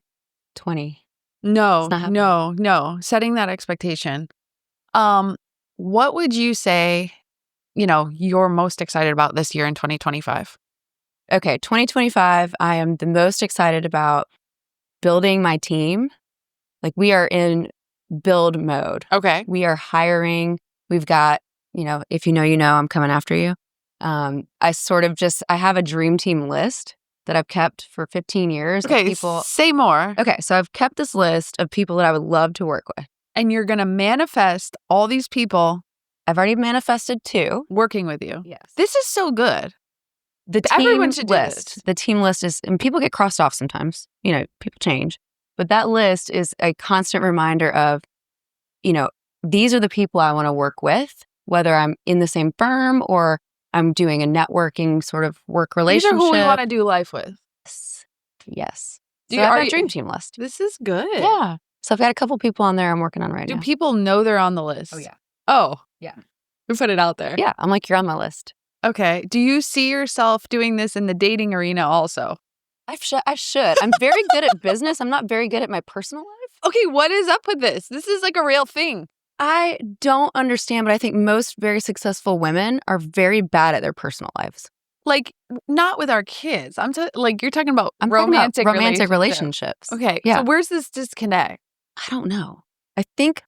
20. No, It's not happening. no. Setting that expectation. What would you say, you're most excited about this year in 2025? Okay, 2025, I am the most excited about building my team. Like, we are in build mode. Okay. We are hiring. We've got, if you know, I'm coming after you. I have a dream team list that I've kept for 15 years. Okay, of people. Say more. Okay, so I've kept this list of people that I would love to work with. And you're going to manifest all these people. I've already manifested 2. Working with you. Yes. This is so good. Everyone should do this. The team list is, and people get crossed off sometimes, people change. But that list is a constant reminder of, these are the people I want to work with, whether I'm in the same firm or I'm doing a networking sort of work relationship. These are who we want to do life with. Yes. So I have a dream team list. This is good. Yeah. So I've got a couple people on there I'm working on right now. Do people know they're on the list? Oh, yeah. Oh. Yeah. We put it out there. Yeah. I'm like, you're on my list. Okay. Do you see yourself doing this in the dating arena also? I should. I'm very good at business. I'm not very good at my personal life. Okay. What is up with this? This is like a real thing. I don't understand, but I think most very successful women are very bad at their personal lives. Like, not with our kids. You're talking about romantic relationships. Okay. Yeah. So where's this disconnect? I don't know. I think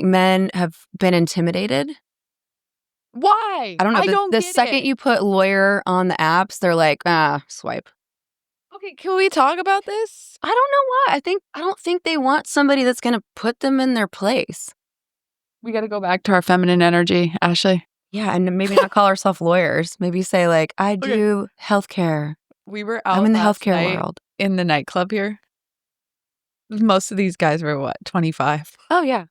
men have been intimidated. Why? I don't know. The second you put lawyer on the apps, they're like, swipe. Okay, can we talk about this? I don't know why. I don't think they want somebody that's going to put them in their place. We got to go back to our feminine energy, Ashley. Yeah, and maybe not call ourselves lawyers. Maybe say like, I do healthcare. We were out. I'm in the healthcare world. In the nightclub here. Most of these guys were 25? Oh, yeah.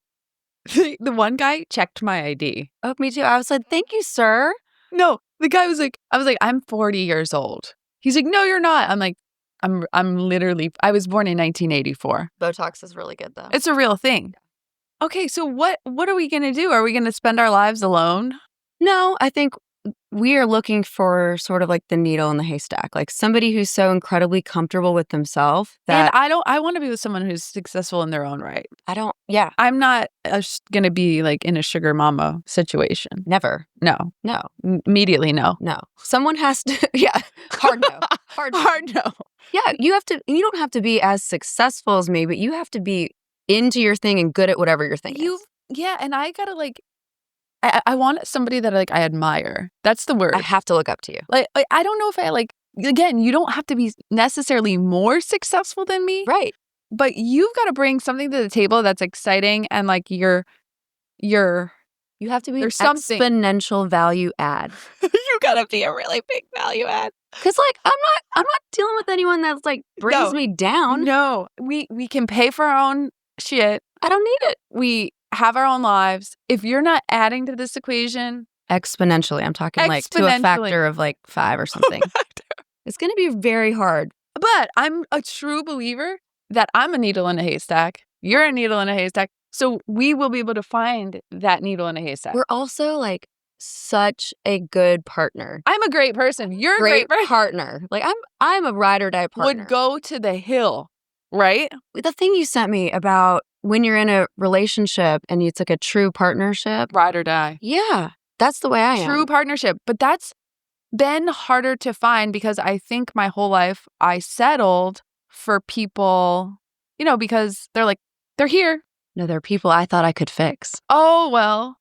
The one guy checked my ID. Oh, me too. I was like, thank you, sir. No, the guy was like, I'm 40 years old. He's like, no, you're not. I'm like, I'm literally, I was born in 1984. Botox is really good, though. It's a real thing. Okay, so what are we going to do? Are we going to spend our lives alone? No, I think we are looking for sort of like the needle in the haystack, like somebody who's so incredibly comfortable with themselves that. And I want to be with someone who's successful in their own right. Yeah. I'm not going to be like in a sugar mama situation. Never. No. Immediately no. No. Someone has to, yeah. Hard no. Hard no. Yeah, you don't have to be as successful as me, but you have to be into your thing and good at whatever your thing is. Yeah, and I gotta like, I want somebody that I admire. That's the word. I have to look up to you. Like I don't know if I again, you don't have to be necessarily more successful than me. Right. But you've got to bring something to the table that's exciting and like you have to be an exponential value add. You got to be a really big value add. Because I'm not dealing with anyone that's like brings me down. No, we can pay for our own shit. I don't need it. We have our own lives. If you're not adding to this equation exponentially, I'm talking like to a factor of like 5 or something. It's going to be very hard. But I'm a true believer that I'm a needle in a haystack. You're a needle in a haystack. So we will be able to find that needle in a haystack. We're also like such a good partner. I'm a great person. You're a great partner. Like I'm a ride or die partner. Would go to the hill, right? The thing you sent me about when you're in a relationship and it's like a true partnership. Ride or die. Yeah, that's the way I am. True partnership. But that's been harder to find because I think my whole life I settled for people, because they're here. No, they're people I thought I could fix. Oh, well,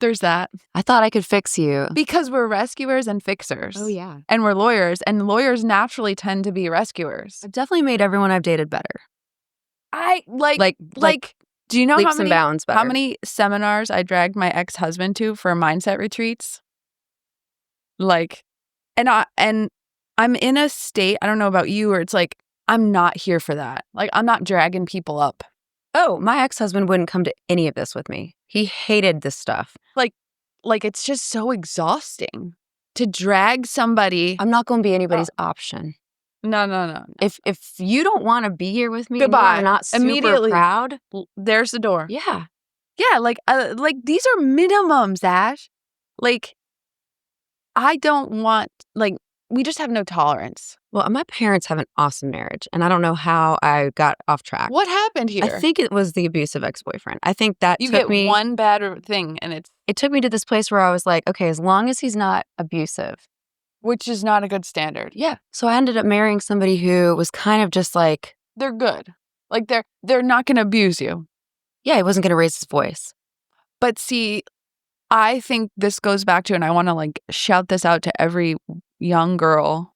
there's that. I thought I could fix you. Because we're rescuers and fixers. Oh, yeah. And we're lawyers. And lawyers naturally tend to be rescuers. I've definitely made everyone I've dated better. I like do you know how many seminars I dragged my ex-husband to for mindset retreats? And I'm in a state, I don't know about you, where it's like, I'm not here for that. Like, I'm not dragging people up. Oh, my ex-husband wouldn't come to any of this with me. He hated this stuff. Like, it's just so exhausting to drag somebody. I'm not going to be anybody's option. No. If you don't want to be here with me, Goodbye. And you're not super Immediately. proud. There's the door. Yeah. Yeah, like these are minimums, Ash. Like, I don't want, like, we just have no tolerance. Well, my parents have an awesome marriage, and I don't know how I got off track. What happened here? I think it was the abusive ex-boyfriend. I think that you took get me one bad thing, and it took me to this place where I was like, okay, as long as he's not abusive. which is not a good standard. Yeah. So I ended up marrying somebody who was kind of just like, They're good. Like, they're not going to abuse you. yeah, he wasn't going to raise his voice. But see, I think this goes back to, and I want to like shout this out to every young girl,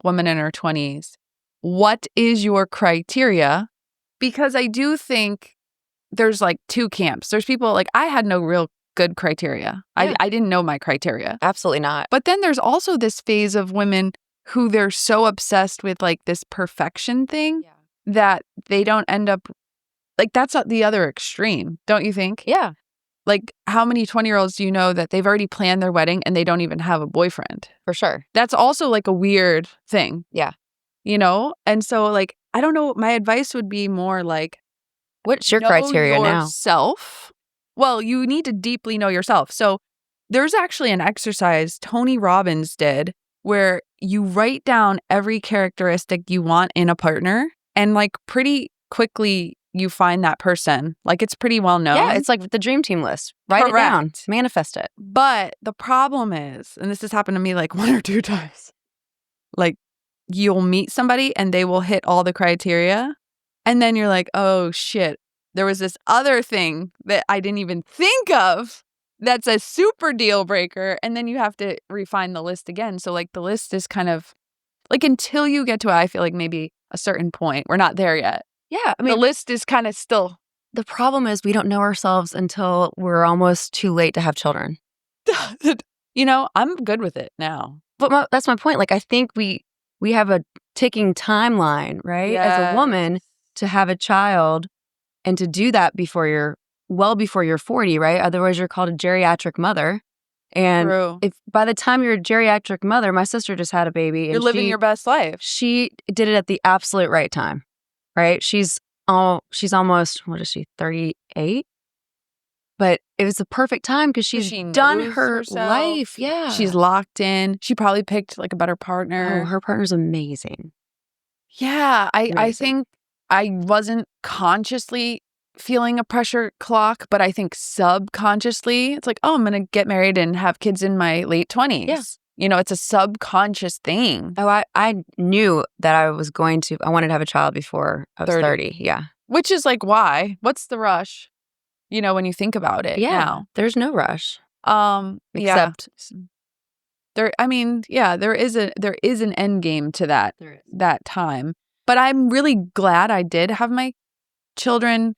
woman in her 20s. What is your criteria? Because I do think there's like two camps. There's people like, I had no real good criteria. Yeah. I didn't know my criteria. Absolutely not. But then there's also this phase of women who they're so obsessed with like this perfection thing that they don't end up, like, that's at the other extreme, don't you think? Yeah. Like, how many 20-year-olds do you know that they've already planned their wedding and they don't even have a boyfriend? For sure. That's also like a weird thing. Yeah. You know? And so, like, I don't know. My advice would be more like, what's your know criteria now? yourself. Well, you need to deeply know yourself. So there's actually an exercise Tony Robbins did where you write down every characteristic you want in a partner, and like pretty quickly you find that person. Like, it's pretty well known. Yeah, it's like the dream team list. Write it down. Correct. Manifest it. But the problem is, and this has happened to me like 1 or 2 times, like, you'll meet somebody and they will hit all the criteria. And then you're like, oh shit, there was this other thing that I didn't even think of that's a super deal breaker. And then you have to refine the list again. So like the list is kind of like, until you get to, I feel like maybe a certain point, we're not there yet. Yeah. I mean, The list is kind of still. the problem is we don't know ourselves until we're almost too late to have children. You know, I'm good with it now. But that's my point. Like, I think we have a ticking timeline, right? As a woman, to have a child and to do that before you're 40, right? Otherwise, you're called a geriatric mother. And True. if by the time you're a geriatric mother, my sister just had a baby. You're And living your best life. She did it at the absolute right time, right? She's almost, what is she, 38? But it was the perfect time because she's done knows her herself. life. Yeah. She's locked in. She probably picked like a better partner. Oh, her partner's amazing. Yeah, I Amazing. think I wasn't consciously feeling a pressure clock, but I think subconsciously it's like, oh, I'm going to get married and have kids in my late 20s. Yeah. You know, it's a subconscious thing. Oh, I knew that I wanted to have a child before I was 30. Yeah. Which is like, why? What's the rush? You know, when you think about it now. There's no rush. Except there is an end game to that time. But I'm really glad I did have my children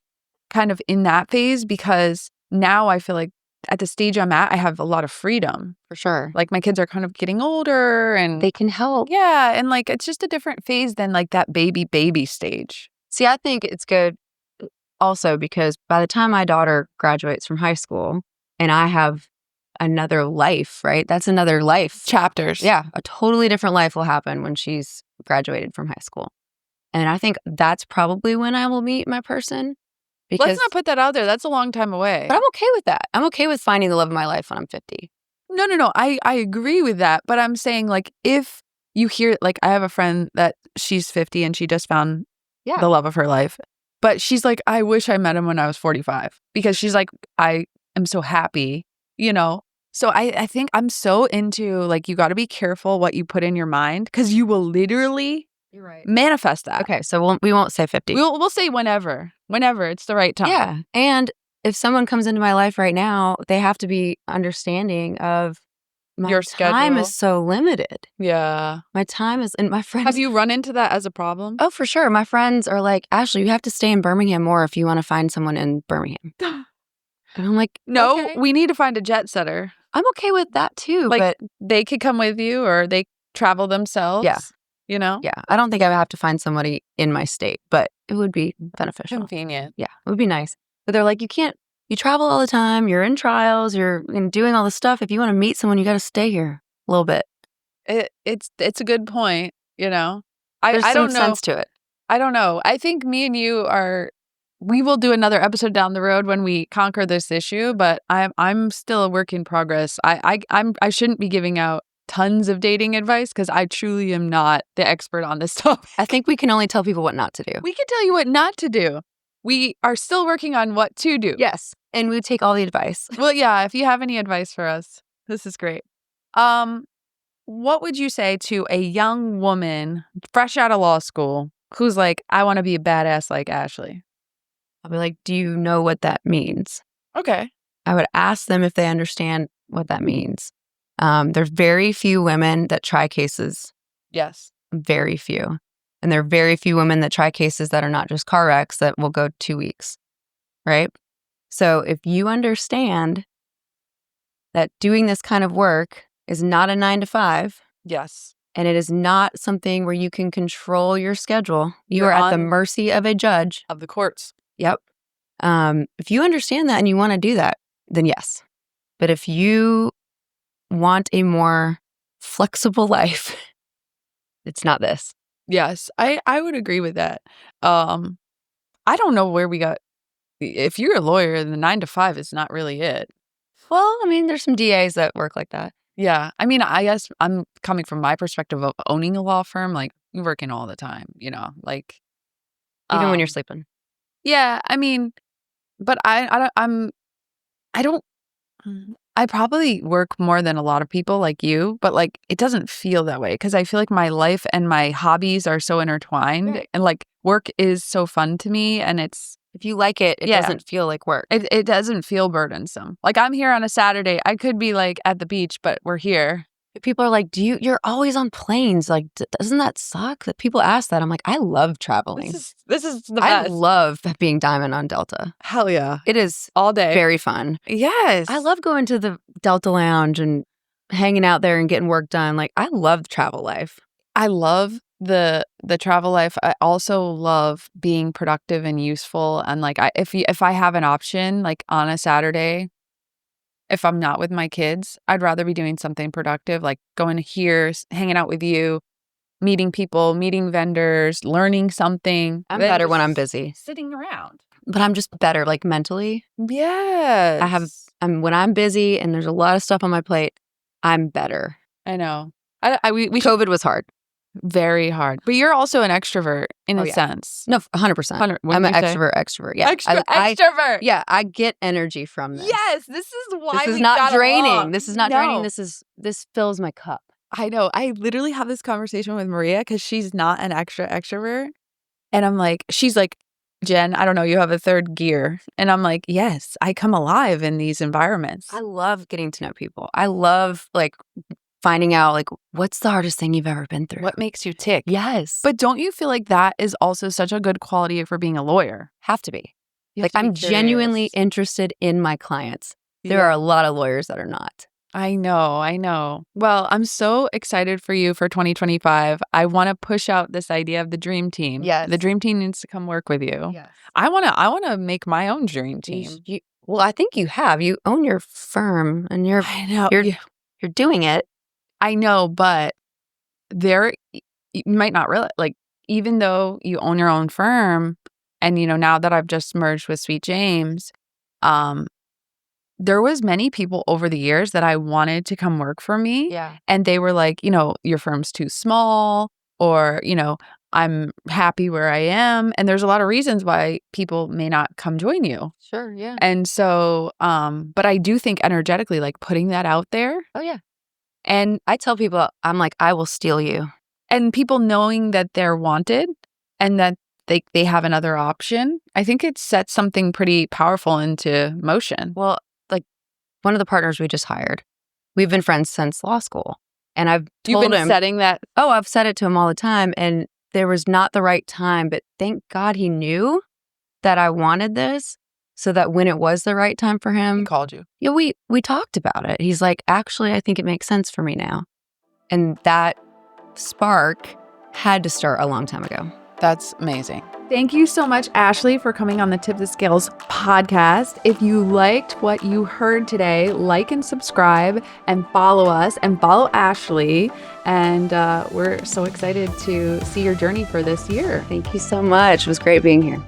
kind of in that phase, because now I feel like at the stage I'm at, I have a lot of freedom. For sure. Like, my kids are kind of getting older and They can help. yeah, and like it's just a different phase than like that baby stage. See, I think it's good also because by the time my daughter graduates from high school and I have another life, right? That's another life. Chapters. Yeah. A totally different life will happen when she's graduated from high school. And I think that's probably when I will meet my person. Because, Let's not put that out there. That's a long time away. but I'm okay with that. I'm okay with finding the love of my life when I'm 50. No. I agree with that. But I'm saying, like, if you hear, like, I have a friend that she's 50 and she just found the love of her life. But she's like, I wish I met him when I was 45, because she's like, I am so happy, you know? So I think I'm so into, like, you got to be careful what you put in your mind, because you will literally manifest that. Okay, so we won't say 50. We'll say whenever it's the right time. Yeah. And if someone comes into my life right now, they have to be understanding of my Your time schedule. is so limited. Yeah. My time is, and my friends. Have you run into that as a problem? Oh, for sure. My friends are like, Ashley, you have to stay in Birmingham more if you want to find someone in Birmingham. And I'm like, No, okay. we need to find a jet setter. I'm okay with that too. Like, but they could come with you, or they travel themselves. Yeah. you know? Yeah. I don't think I would have to find somebody in my state, but it would be beneficial. Convenient. Yeah, it would be nice. But they're like, you travel all the time, you're in trials, you're doing all this stuff. If you want to meet someone, you got to stay here a little bit. It's a good point, you know? There's I some don't know. sense to it. I don't know. I think me and you we will do another episode down the road when we conquer this issue, but I'm still a work in progress. I shouldn't be giving out tons of dating advice because I truly am not the expert on this topic. I think we can only tell people what not to do. We can tell you what not to do. We are still working on what to do. Yes. And we take all the advice. Well, yeah, if you have any advice for us, this is great. What would you say to a young woman fresh out of law school who's like, I want to be a badass like Ashley? I'll be like, do you know what that means? Okay. I would ask them if they understand what that means. There's very few women that try cases. Yes. Very few. And there are very few women that try cases that are not just car wrecks that will go 2 weeks, right? So if you understand that doing this kind of work is not a 9 to 5, Yes. and it is not something where you can control your schedule, you You're are at the on- mercy of a judge. Of the courts. Yep. If you understand that and you want to do that, then yes. But if you want a more flexible life, it's not this. Yes, I would agree with that. I don't know where we got. If you're a lawyer, the 9 to 5 is not really it. Well, I mean, there's some DAs that work like that. Yeah, I mean, I guess I'm coming from my perspective of owning a law firm. Like, you're working all the time, you know, like Even when you're sleeping. Yeah, I mean, but I don't. I probably work more than a lot of people like you, but like it doesn't feel that way because I feel like my life and my hobbies are so intertwined, Right. and like work is so fun to me, and If you like it, it Yeah. doesn't feel like work. it doesn't feel burdensome. Like I'm here on a Saturday, I could be like at the beach, but we're here. People are like, you're always on planes. Like, doesn't that suck? That people ask that. I'm like, I love traveling. This is the I best. love being Diamond on Delta. Hell yeah, It is all day. very fun. Yes, I love going to the Delta Lounge and hanging out there and getting work done. Like, I love travel life. I love the travel life. I also love being productive and useful. And like, if I have an option, like on a Saturday, if I'm not with my kids, I'd rather be doing something productive, like going here, hanging out with you, meeting people, meeting vendors, learning something. I'm than better when just I'm busy, sitting around. but I'm just better, like mentally. Yes, When I'm busy and there's a lot of stuff on my plate, I'm better. I know. We COVID was hard. very hard, but you're also an extrovert in a yeah. sense. No, 100%. I'm an extrovert. Yeah. Extrovert. Yeah, I get energy from this. Yes, this is why This is we not got draining. along. This is not No. draining. This fills my cup. I know. I literally have this conversation with Maria because she's not an extrovert. And I'm like, she's like, Jen, I don't know, you have a third gear. And I'm like, yes, I come alive in these environments. I love getting to know people. I love like finding out like what's the hardest thing you've ever been through. What makes you tick? Yes. But don't you feel like that is also such a good quality for being a lawyer? have to be. You have Like to be I'm genuinely curious. interested in my clients. There Yeah. are a lot of lawyers that are not. I know. Well, I'm so excited for you for 2025. I want to push out this idea of the dream team. Yes. The dream team needs to come work with you. Yes. I want to make my own dream team. Well, I think you have. You own your firm and you're I know. you're doing it. I know, but you might not realize, like, even though you own your own firm, and, you know, now that I've just merged with Sweet James, there was many people over the years that I wanted to come work for me. Yeah. And they were like, you know, your firm's too small, or, you know, I'm happy where I am. And there's a lot of reasons why people may not come join you. Sure. Yeah. And so, but I do think energetically, like putting that out there. Oh yeah. And I tell people, I'm like, I will steal you. and people knowing that they're wanted and that they have another option, I think it sets something pretty powerful into motion. Well, like one of the partners we just hired, we've been friends since law school. And I've You've told been him, setting that. oh, I've said it to him all the time. And there was not the right time, but thank God he knew that I wanted this so that when it was the right time for He him, called you. yeah, we talked about it. He's like, actually, I think it makes sense for me now. And that spark had to start a long time ago. That's amazing. Thank you so much, Ashley, for coming on the Tip the Scales podcast. If you liked what you heard today, like and subscribe and follow us and follow Ashley. And we're so excited to see your journey for this year. Thank you so much. It was great being here.